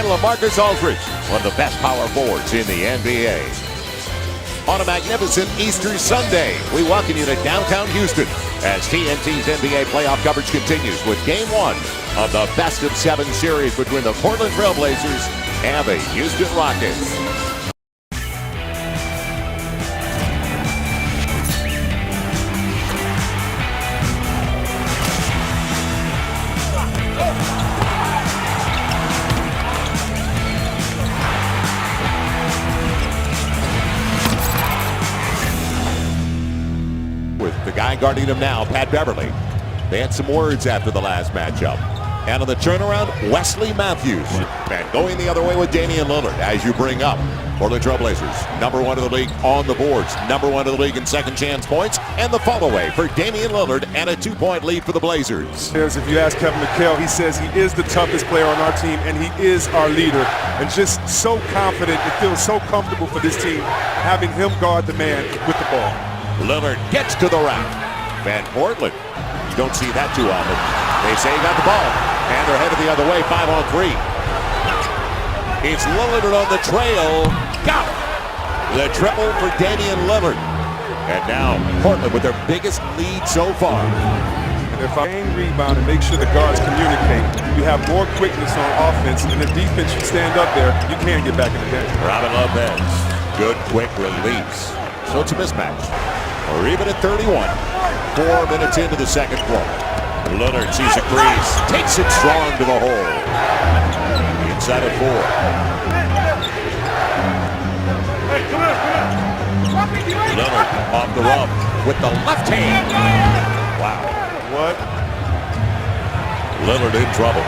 and LaMarcus Aldridge, one of the best power forwards in the NBA. On a magnificent Easter Sunday, we welcome you to downtown Houston as TNT's NBA playoff coverage continues with Game 1 of the best-of-7 series between the Portland Trail Blazers and the Houston Rockets. With the guy guarding him now, Pat Beverly. They had some words after the last matchup. And on the turnaround, Wesley Matthews. And going the other way with Damian Lillard, as you bring up Portland Trail Blazers, #1 of the league on the boards, #1 of the league in second chance points, and the follow-away for Damian Lillard and a 2-point lead for the Blazers. If you ask Kevin McHale, he says he is the toughest player on our team, and he is our leader. And just so confident, it feels so comfortable for this team, having him guard the man with the ball. Lillard gets to the rack. Van Portland, you don't see that too often. They say he got the ball, and they're headed the other way, 5-on-3. It's Lillard on the trail. Got it. The triple for Damian Lillard. And now Portland with their biggest lead so far. And if I can rebound and make sure the guards communicate, you have more quickness on offense, and the defense should stand up there. You can get back in the game. Robin Lopez, good quick release. So it's a mismatch. Or even at 31, 4 minutes into the second quarter. Lillard sees a crease, takes it strong to the hole. Inside of 4. Lillard off the rub with the left hand. Wow. What? Lillard in trouble.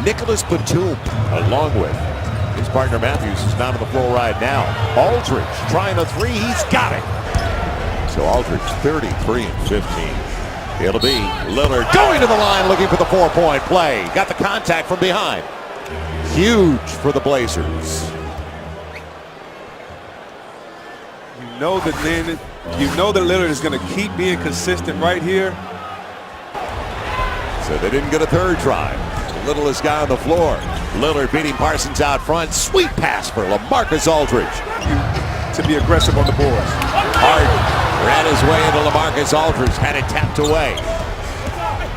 Nicholas Batum along with his partner Matthews is down on the floor right now. Aldridge trying a 3. He's got it. So Aldridge 33-15. It'll be Lillard going to the line looking for the 4-point play. Got the contact from behind. Huge for the Blazers. You know that Lillard is going to keep being consistent right here. So they didn't get a third try. The littlest guy on the floor. Lillard beating Parsons out front. Sweet pass for LaMarcus Aldridge. To be aggressive on the boards. Harden ran his way into LaMarcus Aldridge. Had it tapped away.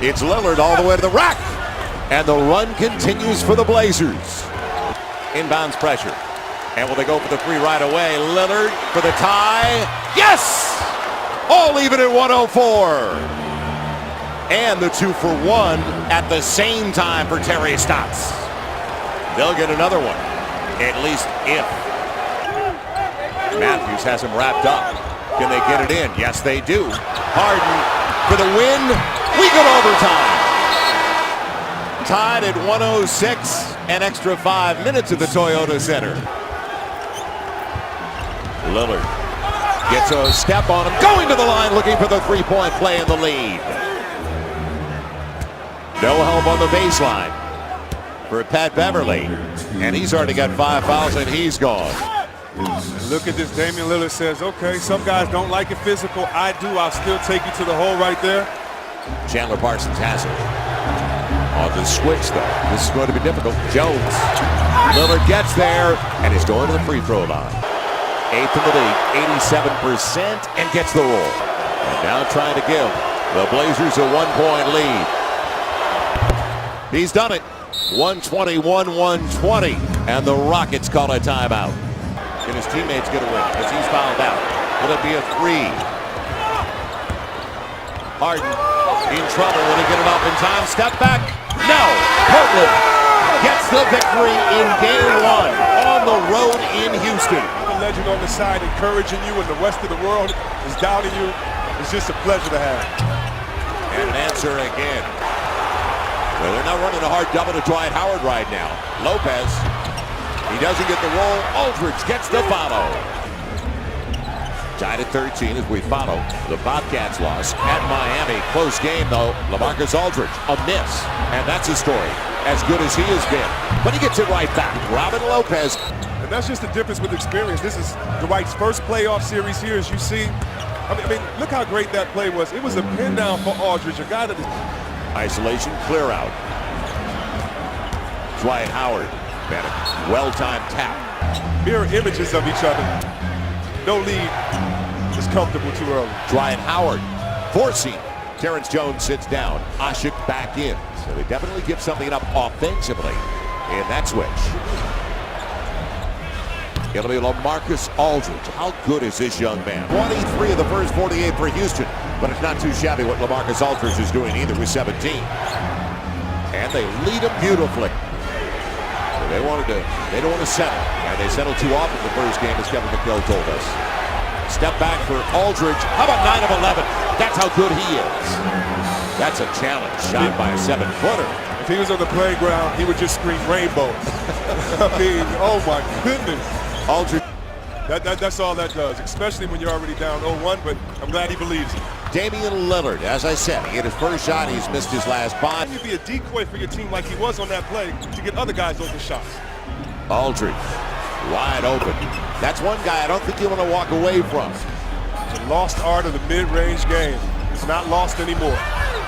It's Lillard all the way to the rack. And the run continues for the Blazers. Inbounds pressure. And will they go for the 3 right away? Lillard for the tie. Yes! All even at 104. And the 2 for 1 at the same time for Terry Stotts. They'll get another one, at least if Matthews has him wrapped up. Can they get it in? Yes, they do. Harden for the win. We go to overtime. Tied at 106, an extra 5 minutes at the Toyota Center. Lillard gets a step on him, going to the line looking for the 3-point play in the lead. No help on the baseline for Pat Beverly, and he's already got 5 fouls and he's gone. And look at this. Damian Lillard says, okay, some guys don't like it physical. I do. I'll still take you to the hole right there. Chandler Parsons has it. On the switch, though, this is going to be difficult. Jones. Lillard gets there, and he's going to the free throw line. 8th in the league, 87%, and gets the roll. And now trying to give the Blazers a 1-point lead. He's done it. 121-120, and the Rockets call a timeout. Can his teammates get a win as he's fouled out? Will it be a 3? Harden in trouble. Will he get it off in time? Step back. No. Portland gets the victory in Game 1 on the road in Houston. The legend on the side encouraging you, and the rest of the world is doubting you. It's just a pleasure to have. And an answer again. Well, they're not running a hard double to Dwight Howard right now. Lopez, he doesn't get the roll. Aldridge gets the follow. Tied at 13 as we follow the Bobcats loss at Miami. Close game, though. LaMarcus Aldridge, a miss. And that's his story, as good as he has been. But he gets it right back. Robin Lopez. And that's just the difference with experience. This is Dwight's first playoff series here, as you see. I mean, look how great that play was. It was a pin down for Aldridge, a guy that is... Isolation, clear out. Dwight Howard. And a well-timed tap. Mirror images of each other. No lead is comfortable too early. Dwight Howard forcing. Terrence Jones sits down. Asik back in. So they definitely give something up offensively in that switch. It'll be LaMarcus Aldridge. How good is this young man? 23 of the first 48 for Houston, but it's not too shabby what LaMarcus Aldridge is doing either with 17. And they lead him beautifully. So they don't want to settle. And they settled too often the first game, as Kevin McHale told us. Step back for Aldridge. How about 9 of 11? That's how good he is. That's a challenge shot by a 7-footer. If he was on the playground, he would just scream rainbow. I mean, oh my goodness. Aldridge. That's all that does, especially when you're already down 0-1, but I'm glad he believes it. Damian Lillard, as I said, he hit his first shot. He's missed his last five. Can you be a decoy for your team like he was on that play to get other guys open shots? Aldridge, wide open. That's one guy I don't think you want to walk away from. The lost art of the mid-range game. It's not lost anymore.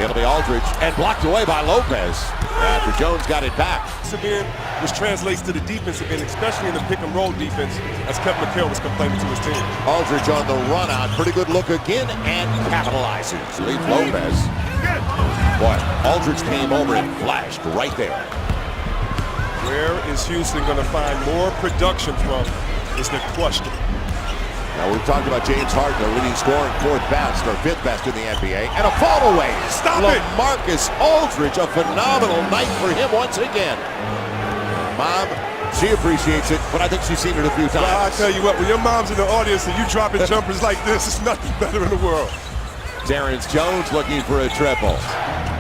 It'll be Aldridge, and blocked away by Lopez after Jones got it back. Severe, which translates to the defensive end, especially in the pick-and-roll defense, as Kevin McHale was complaining to his team. Aldridge on the run out. Pretty good look again, and capitalizes. Leaves Lopez. Boy, Aldridge came over and flashed right there. Where is Houston going to find more production from is the question. Now, we've talked about James Harden, the leading scorer, fourth best or fifth best in the NBA, and a fall away. Stop it! LaMarcus Aldridge, a phenomenal night for him once again. Mom, she appreciates it, but I think she's seen it a few times. Well, I tell you what, when your mom's in the audience and you dropping jumpers like this, it's nothing better in the world. Terrence Jones looking for a triple.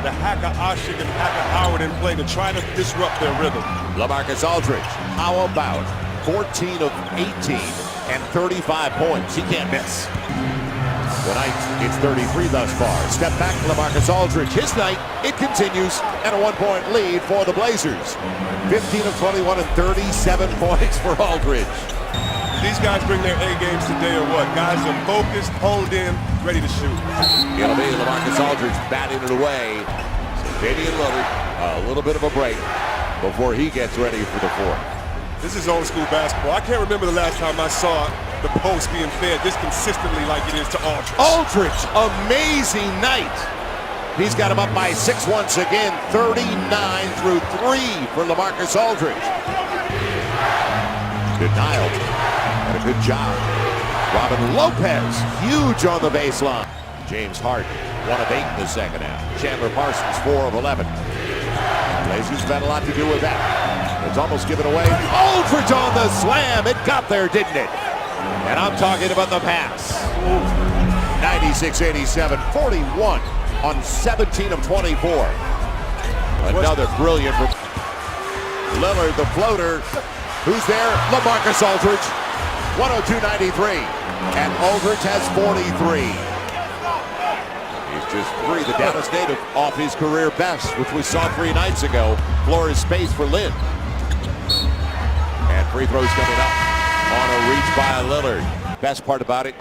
The Hacker Asik and Hacker Howard in play to try to disrupt their rhythm. LaMarcus Aldridge, how about 14 of 18 and 35 points? He can't miss. Tonight, it's 33 thus far. Step back, LaMarcus Aldridge. His night, it continues, and a 1-point lead for the Blazers. 15 of 21 and 37 points for Aldridge. These guys bring their A games today or what? Guys are focused, honed in, ready to shoot. It'll be LaMarcus Aldridge batting it away. So Damian Lillard, a little bit of a break before he gets ready for the fourth. This is old school basketball. I can't remember the last time I saw the post being fed this consistently like it is to Aldridge. Aldridge, amazing night. He's got him up by 6 once again, 39 through 3 for LaMarcus Aldridge. Denial, and a good job. Robin Lopez, huge on the baseline. James Harden, 1 of 8 in the second half. Chandler Parsons, 4 of 11. Blazers have had a lot to do with that. It's almost given away. Aldridge on the slam. It got there, didn't it? And I'm talking about the pass. 96-87, 41 on 17 of 24. Another brilliant. Lillard, the floater. Who's there? LaMarcus Aldridge. 102-93. And Aldridge has 43. He's just 3, the Dallas native, off his career best, which we saw 3 nights ago. Floor is space for Lynn. And free throws coming up on a reach by Lillard. Best part about it,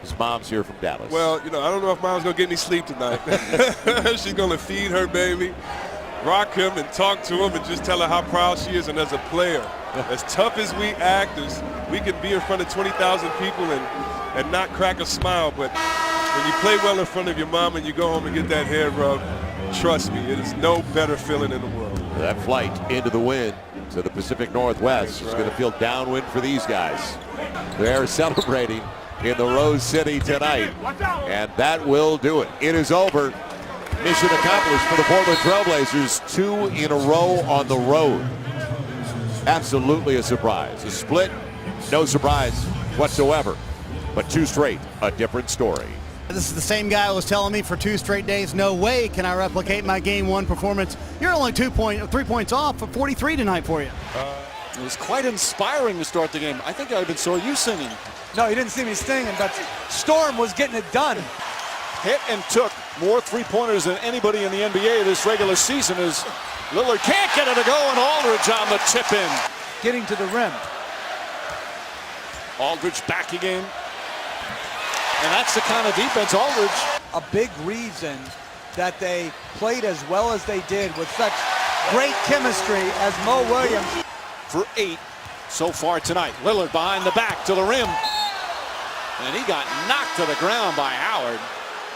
his mom's here from Dallas. Well, you know, I don't know if mom's going to get any sleep tonight. She's going to feed her baby, rock him and talk to him and just tell her how proud she is. And as a player, as tough as we act, as we can be in front of 20,000 people and not crack a smile, but when you play well in front of your mom and you go home and get that hair rubbed, trust me, it is no better feeling in the world. That flight into the wind to the Pacific Northwest is going to feel downwind for these guys. They're celebrating in the Rose City tonight, and that will do it. It is over. Mission accomplished for the Portland Trailblazers. 2 in a row on the road. Absolutely a surprise. A split, no surprise whatsoever. But 2 straight, a different story. This is the same guy who was telling me for 2 straight days, no way can I replicate my game 1 performance. You're only 3 points off for 43 tonight for you. It was quite inspiring to start the game. I think I even saw you singing. No, you didn't see me singing, but Storm was getting it done. Hit and took more three-pointers than anybody in the NBA this regular season as Lillard can't get it to go, and Aldridge on the tip-in. Getting to the rim. Aldridge back again. And that's the kind of defense Aldridge. A big reason that they played as well as they did with such great chemistry as Mo Williams. For 8 so far tonight. Lillard behind the back to the rim. And he got knocked to the ground by Howard.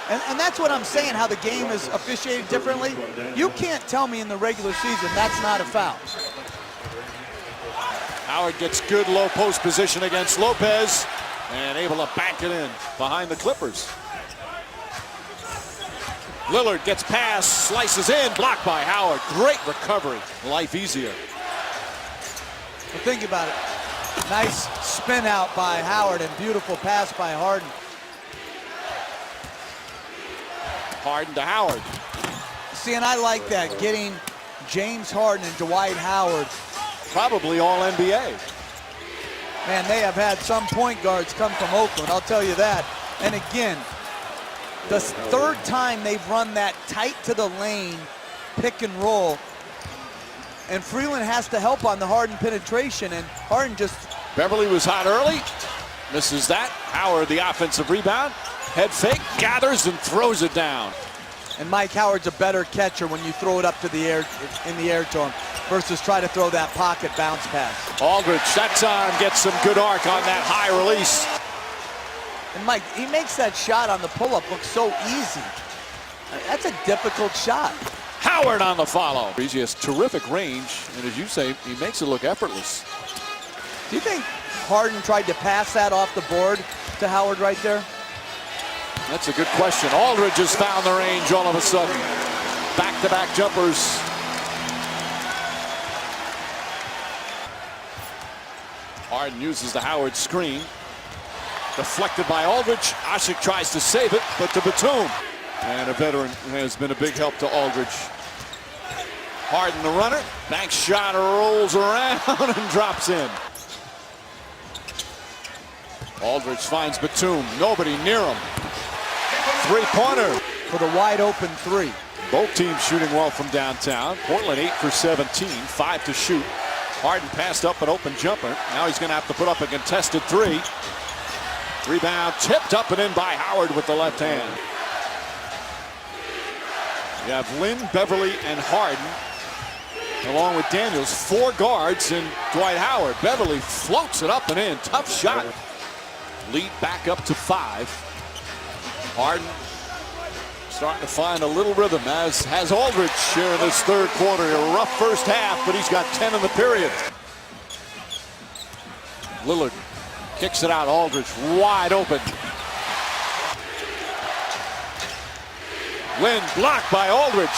And that's what I'm saying, how the game is officiated differently. You can't tell me in the regular season that's not a foul. Howard gets good low post position against Lopez and able to back it in behind the Clippers. Lillard gets past, slices in, blocked by Howard. Great recovery. Life easier. But think about it. Nice spin out by Howard and beautiful pass by Harden. Harden to Howard. See, and I like that, getting James Harden and Dwight Howard. Probably all NBA. Man, they have had some point guards come from Oakland, I'll tell you that. And again, the third time they've run that tight to the lane pick and roll. And Freeland has to help on the Harden penetration, and Harden just... Beverly was hot early. Misses that. Howard, the offensive rebound. Head fake, gathers and throws it down. And Mike Howard's a better catcher when you throw it up to the air, in the air to him, versus try to throw that pocket bounce pass. Aldridge, that time, gets some good arc on that high release. And Mike, he makes that shot on the pull-up look so easy. That's a difficult shot. Howard on the follow. He has terrific range, and as you say, he makes it look effortless. Do you think Harden tried to pass that off the board to Howard right there? That's a good question. Aldridge has found the range all of a sudden. Back-to-back jumpers. Harden uses the Howard screen. Deflected by Aldridge. Asik tries to save it, but to Batum. And a veteran has been a big help to Aldridge. Harden the runner. Bank shot rolls around and drops in. Aldridge finds Batum. Nobody near him. Three-pointer. For the wide open three. Both teams shooting well from downtown. Portland 8 for 17, 5 to shoot. Harden passed up an open jumper. Now he's going to have to put up a contested three. Rebound tipped up and in by Howard with the left hand. You have Lynn, Beverly, and Harden, along with Daniels, 4 guards, and Dwight Howard. Beverly floats it up and in. Tough shot. Lead back up to 5. Harden starting to find a little rhythm, as has Aldridge here in this third quarter. A rough first half, but he's got 10 in the period. Lillard kicks it out. Aldridge wide open. Lynn blocked by Aldridge.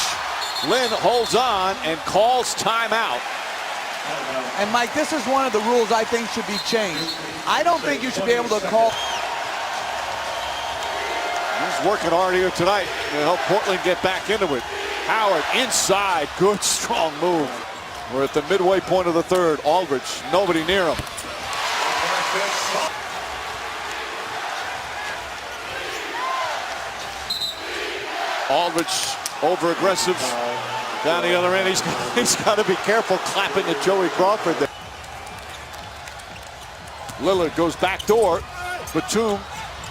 Lynn holds on and calls timeout. And Mike, this is one of the rules I think should be changed. I don't think you should be able to call. He's working hard here tonight to help Portland get back into it. Howard inside, good strong move. We're at the midway point of the third. Aldridge, nobody near him. Aldridge over aggressive down the other end. He's got to be careful clapping at Joey Crawford there. Lillard goes back door. Batum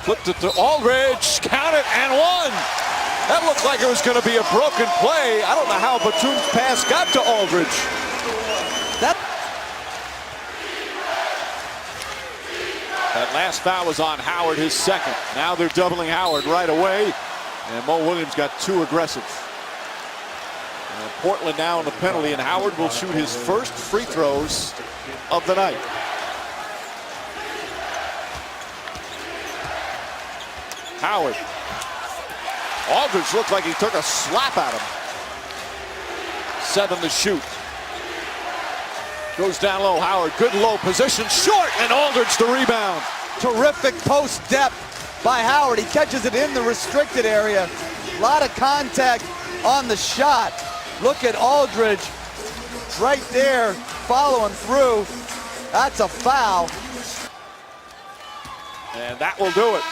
flipped it to Aldridge. Count it and one. That looked like it was going to be a broken play. I don't know how Batum's pass got to Aldridge. That last foul was on Howard, his second. Now they're doubling Howard right away. And Mo Williams got 2 aggressive. And Portland now in the penalty, and Howard will shoot his first free throws of the night. Howard. Aldridge looked like he took a slap at him. 7 to shoot. Goes down low. Howard, good low position, short, and Aldridge the rebound. Terrific post depth by Howard. He catches it in the restricted area. A lot of contact on the shot. Look at Aldridge right there following through. That's a foul. And that will do it.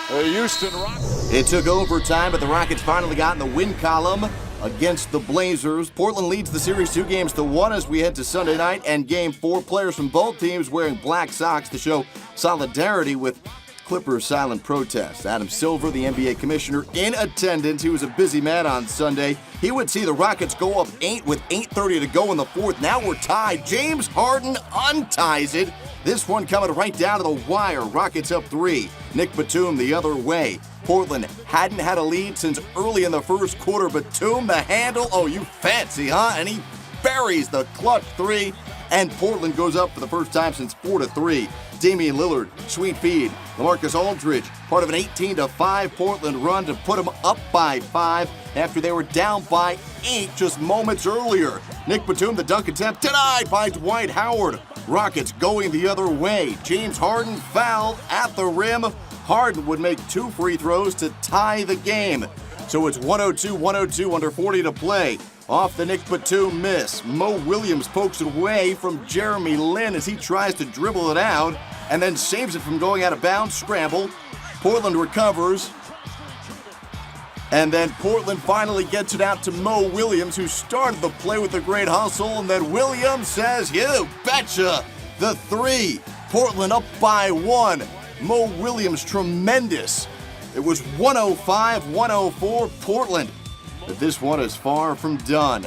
The Houston Rockets. It took overtime, but the Rockets finally got in the win column against the Blazers. Portland leads the series 2-1 as we head to Sunday night, and Game 4. Players from both teams wearing black socks to show solidarity with Clippers silent protest. Adam Silver, the NBA commissioner, in attendance. He was a busy man on Sunday. He would see the Rockets go up 8 with 8:30 to go in the fourth. Now we're tied. James Harden unties it. This one coming right down to the wire. Rockets up 3. Nick Batum the other way. Portland hadn't had a lead since early in the first quarter. Batum, the handle. Oh, you fancy, huh? And he buries the clutch 3. And Portland goes up for the first time since 4-3. Damian Lillard, sweet feed. LaMarcus Aldridge, part of an 18-5 Portland run to put them up by 5 after they were down by 8 just moments earlier. Nick Batum, the dunk attempt denied by Dwight Howard. Rockets going the other way. James Harden fouled at the rim. Harden would make 2 free throws to tie the game. So it's 102-102 under 40 to play. Off the Nick Batum miss, Mo Williams pokes it away from Jeremy Lin as he tries to dribble it out and then saves it from going out of bounds. Scramble. Portland recovers. And then Portland finally gets it out to Mo Williams, who started the play with a great hustle. And then Williams says, "You betcha!" The 3. Portland up by 1. Mo Williams tremendous. It was 105-104 Portland. But this one is far from done.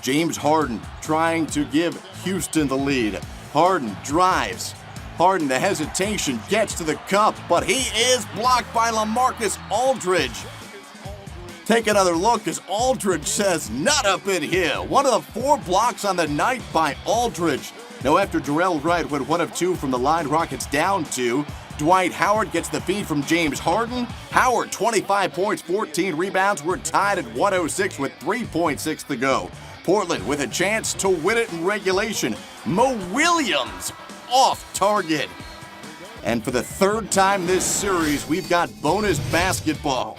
James Harden trying to give Houston the lead. Harden drives. Harden, the hesitation, gets to the cup, but he is blocked by LaMarcus Aldridge. Take another look as Aldridge says, "Not up in here." One of the 4 blocks on the night by Aldridge. Now after Jarrell Wright went 1 of 2 from the line, Rockets down 2. Dwight Howard gets the feed from James Harden. Howard, 25 points, 14 rebounds. We're tied at 106 with 3.6 to go. Portland with a chance to win it in regulation. Mo Williams off target. And for the 3rd time this series, we've got bonus basketball.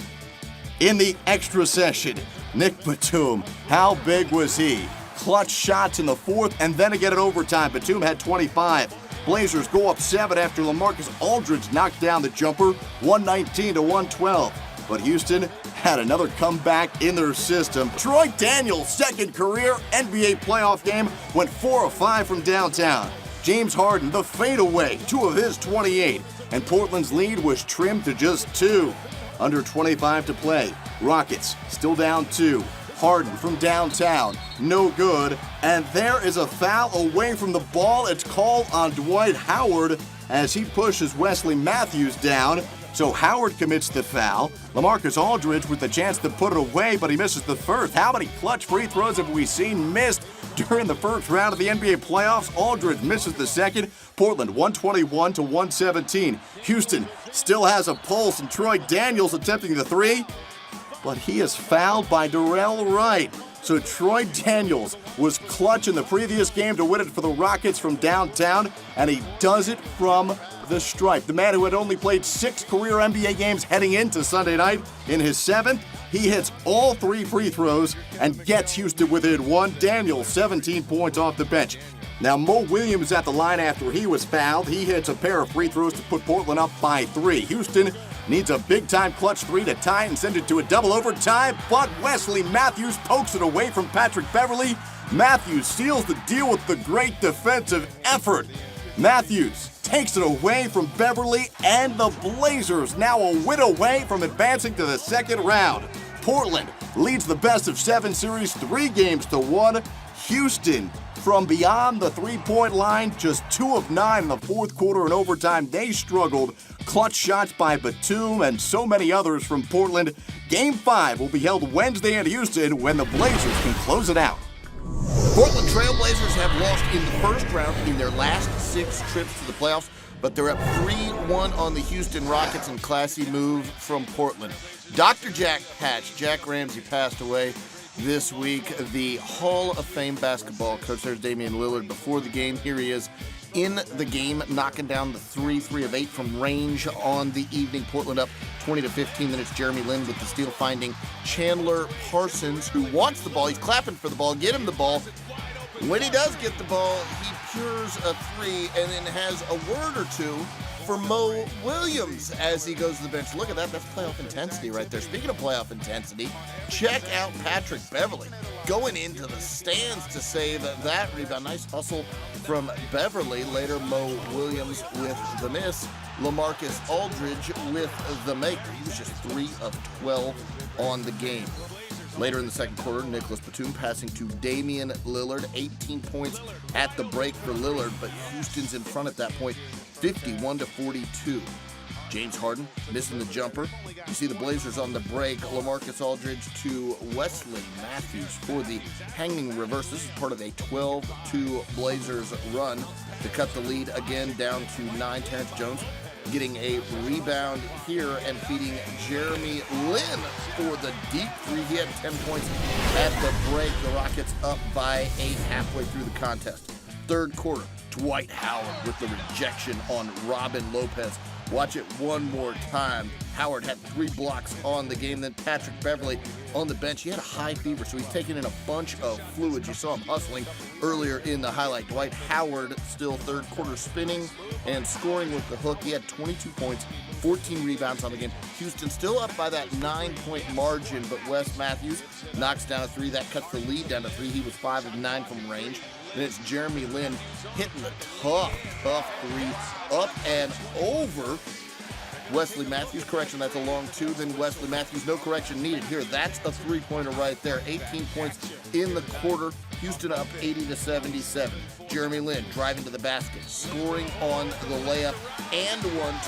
In the extra session, Nick Batum, how big was he? Clutch shots in the 4th and then again in overtime. Batum had 25. Blazers go up 7 after LaMarcus Aldridge knocked down the jumper, 119-112. But Houston had another comeback in their system. Troy Daniels' 2nd career NBA playoff game, went 4 of 5 from downtown. James Harden, the fadeaway, 2 of his 28. And Portland's lead was trimmed to just 2. Under 25 to play. Rockets still down 2. Harden from downtown, no good. And there is a foul away from the ball. It's called on Dwight Howard as he pushes Wesley Matthews down. So Howard commits the foul. LaMarcus Aldridge with the chance to put it away, but he misses the first. How many clutch free throws have we seen missed during the first round of the NBA playoffs? Aldridge misses the second. Portland 121-117. Houston still has a pulse, and Troy Daniels attempting the 3. But he is fouled by Jarrell Wright. So Troy Daniels was clutch in the previous game to win it for the Rockets from downtown, and he does it from the stripe. The man who had only played 6 career NBA games heading into Sunday night, in his 7th, he hits all 3 free throws and gets Houston within 1. Daniels, 17 points off the bench. Now, Mo Williams at the line after he was fouled. He hits a pair of free throws to put Portland up by 3. Houston needs a big-time clutch 3 to tie and send it to a double overtime, but Wesley Matthews pokes it away from Patrick Beverley. Matthews seals the deal with the great defensive effort. Matthews takes it away from Beverley, and the Blazers now a win away from advancing to the 2nd round. Portland leads the best-of-7 series 3-1. Houston, from beyond the 3-point line, just 2 of 9 in the 4th quarter and overtime. They struggled. Clutch shots by Batum and so many others from Portland. Game 5 will be held Wednesday in Houston when the Blazers can close it out. Portland Trail Blazers have lost in the first round in their last 6 trips to the playoffs, but they're up 3-1 on the Houston Rockets in classy move from Portland. Dr. Jack Hatch, Jack Ramsey, passed away this week. The Hall of Fame basketball coach. There's Damian Lillard before the game. Here he is in the game, knocking down the 3 of 8 from range on the evening. Portland up 20-15 minutes. Jeremy Lin with the steal, finding Chandler Parsons, who wants the ball. He's clapping for the ball. Get him the ball. When he does get the ball, he pures a 3 and then has a word or two for Mo Williams as he goes to the bench. Look at that. That's playoff intensity right there. Speaking of playoff intensity, check out Patrick Beverley. going into the stands to save that rebound. Nice hustle from Beverly. Later, Mo Williams with the miss. LaMarcus Aldridge with the make. He was just 3 of 12 on the game. Later in the second quarter, Nicholas Batum passing to Damian Lillard. 18 points at the break for Lillard, but Houston's in front at that point, 51-42. James Harden missing the jumper. You see the Blazers on the break. LaMarcus Aldridge to Wesley Matthews for the hanging reverse. This is part of a 12-2 Blazers run to cut the lead again down to 9. Terrence Jones getting a rebound here and feeding Jeremy Lin for the deep three. He had 10 points at the break. The Rockets up by 8 halfway through the contest. Third quarter, Dwight Howard with the rejection on Robin Lopez. Watch it one more time. Howard had 3 blocks on the game. Then Patrick Beverly on the bench. He had a high fever, so he's taking in a bunch of fluids. You saw him hustling earlier in the highlight. Dwight Howard still third quarter spinning and scoring with the hook. He had 22 points, 14 rebounds on the game. Houston still up by that 9-point margin, but Wes Matthews knocks down a 3. That cuts the lead down to 3. He was 5 of 9 from range. Then it's Jeremy Lin hitting the tough 3 up and over Wesley Matthews. Correction, that's a long 2. Then Wesley Matthews, no correction needed here. That's a 3-pointer right there. 18 points in the quarter. Houston up 80-77. Jeremy Lin driving to the basket, scoring on the layup and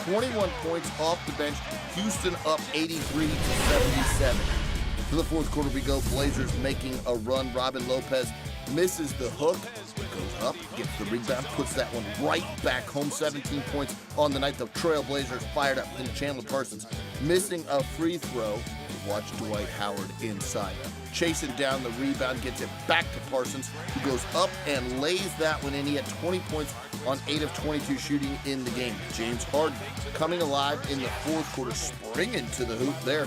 21 points off the bench. Houston up 83-77. To the fourth quarter we go. Blazers making a run. Robin Lopez misses the hook, goes up, gets the rebound, puts that one right back home. 17 points on the night. The Trailblazers fired up. Then Chandler Parsons missing a free throw. Watch Dwight Howard inside, chasing down the rebound, gets it back to Parsons, who goes up and lays that one in. He had 20 points on 8 of 22 shooting in the game. James Harden coming alive in the fourth quarter, springing to the hoop there.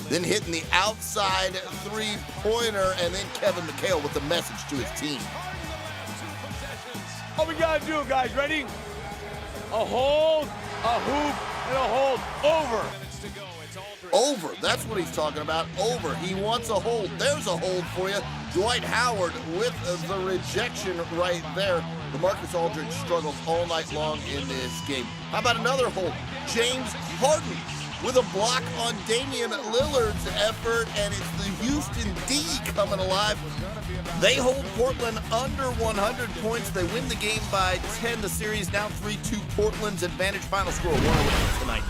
Then hitting the outside 3-pointer, and then Kevin McHale with the message to his team. All we gotta do, guys, ready? A hold, a hoop, and a hold. Over. Over, that's what he's talking about. Over, he wants a hold. There's a hold for you. Dwight Howard with the rejection right there. LaMarcus Aldridge struggled all night long in this game. How about another hold? James Harden with a block on Damian Lillard's effort, and it's the Houston D coming alive. They hold Portland under 100 points. They win the game by 10. The series now 3-2 Portland's advantage. Final score 1-1 tonight.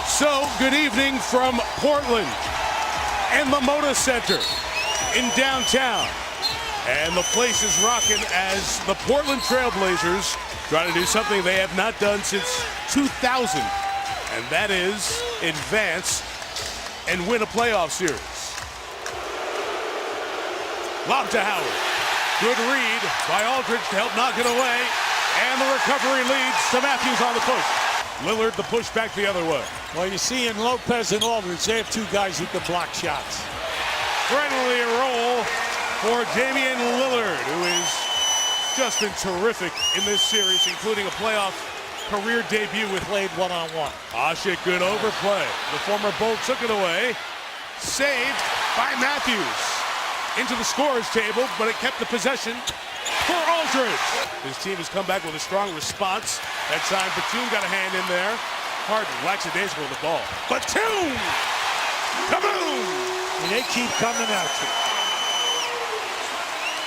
So, good evening from Portland and the Moda Center in downtown. And the place is rocking as the Portland Trailblazers try to do something they have not done since 2000. And that is advance and win a playoff series. Lob to Howard. Good read by Aldridge to help knock it away. And the recovery leads to Matthews on the push. Lillard the push back the other way. Well, you see in Lopez and Aldridge, they have 2 guys who can block shots. Friendly roll for Damian Lillard, who has just been terrific in this series, including a playoff career debut with Played one-on-one. Asik, good overplay. The former Bull took it away. Saved by Matthews. Into the scorer's table, but it kept the possession for Aldridge. His team has come back with a strong response. That time, Batum got a hand in there. Harden lackadaisical with the ball. Batum! Kaboom! And they keep coming at you.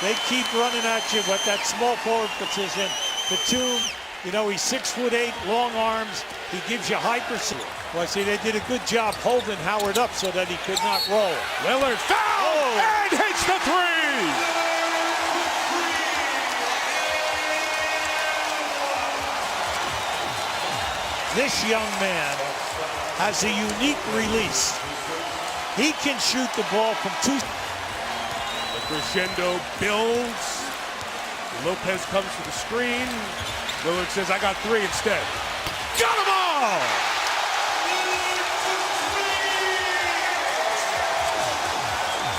They keep running at you with that small forward position. Batum, you know, he's 6'8", long arms. He gives you high percent. Well, see, they did a good job holding Howard up so that he could not roll. Lillard foul and hits the 3! This young man has a unique release. He can shoot the ball from 2. The crescendo builds. Lopez comes to the screen. Lillard says, I got 3 instead. Got them all!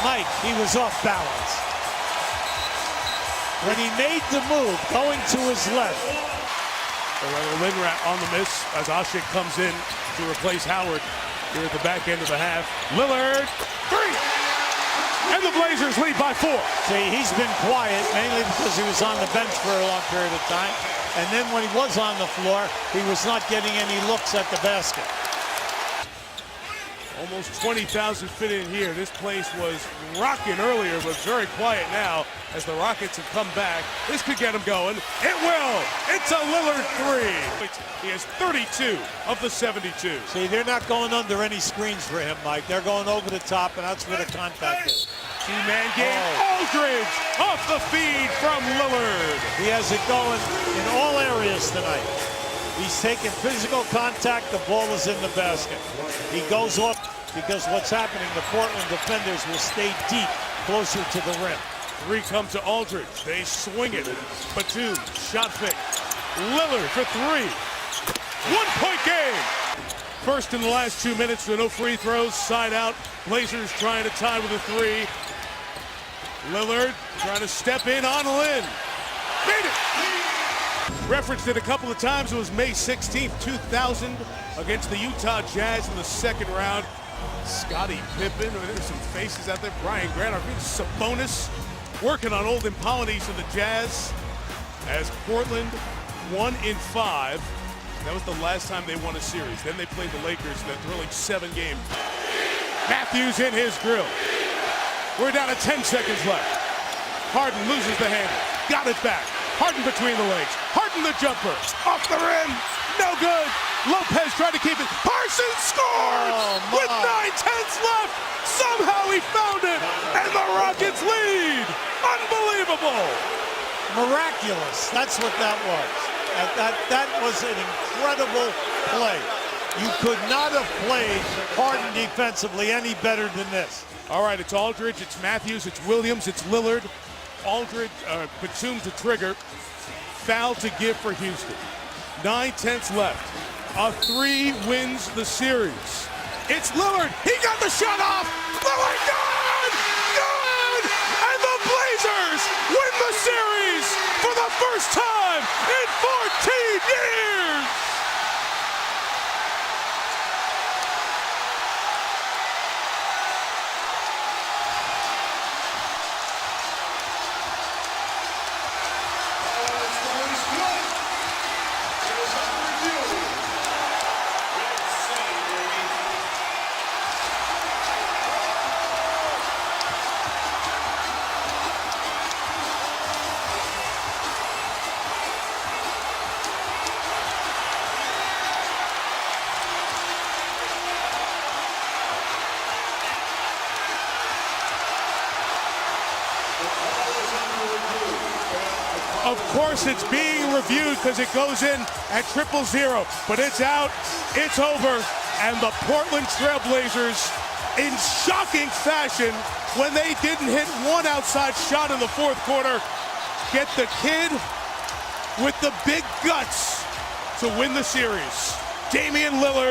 Mike, he was off balance. When he made the move, going to his left. Lillard on the miss as Asik comes in to replace Howard here at the back end of the half. Lillard, 3! And the Blazers lead by 4. See, he's been quiet, mainly because he was on the bench for a long period of time. And then when he was on the floor, he was not getting any looks at the basket. Almost 20,000 fit in here. This place was rocking earlier, but very quiet now as the Rockets have come back. This could get them going. It will. It's a Lillard 3. He has 32 of the 72. See, they're not going under any screens for him, Mike. They're going over the top, and that's where the contact is. Two-man game. Aldridge off the feed from Lillard. He has it going in all areas tonight. He's taking physical contact. The ball is in the basket. He goes off because what's happening, the Portland defenders will stay deep, closer to the rim. 3 come to Aldridge. They swing it. Batum, shot fake. Lillard for 3. 1-point game. First in the last 2 minutes, so no free throws. Side out. Blazers trying to tie with a 3. Lillard trying to step in on Lynn. Made it. Referenced it a couple of times. It was May 16th, 2000 against the Utah Jazz in the second round. Scottie Pippen, there's some faces out there. Brian Grant, our Sabonis, working on Olden Polynice and the Jazz as Portland 1-5. That was the last time they won a series. Then they played the Lakers in that thrilling 7-game. Matthews in his grill. We're down to 10 seconds left. Harden loses the handle. Got it back. Harden between the legs. Harden the jumper. Off the rim. No good. Lopez tried to keep it. Parsons scores with 9/10 left. Somehow he found it. And the Rockets lead. Unbelievable. Miraculous. That's what that was. That was an incredible play. You could not have played Harden defensively any better than this. All right, it's Aldridge, it's Matthews, it's Williams, it's Lillard. Aldridge, Batum's the trigger. Foul to give for Houston. 9/10 left. A 3 wins the series. It's Lillard. He got the shot off. Lillard, good! Good! And the Blazers win the series for the first time in 14 years! Of course, it's being reviewed because it goes in at 0-0, but it's out, it's over, and the Portland Trail Blazers, in shocking fashion, when they didn't hit one outside shot in the fourth quarter, get the kid with the big guts to win the series. Damian Lillard.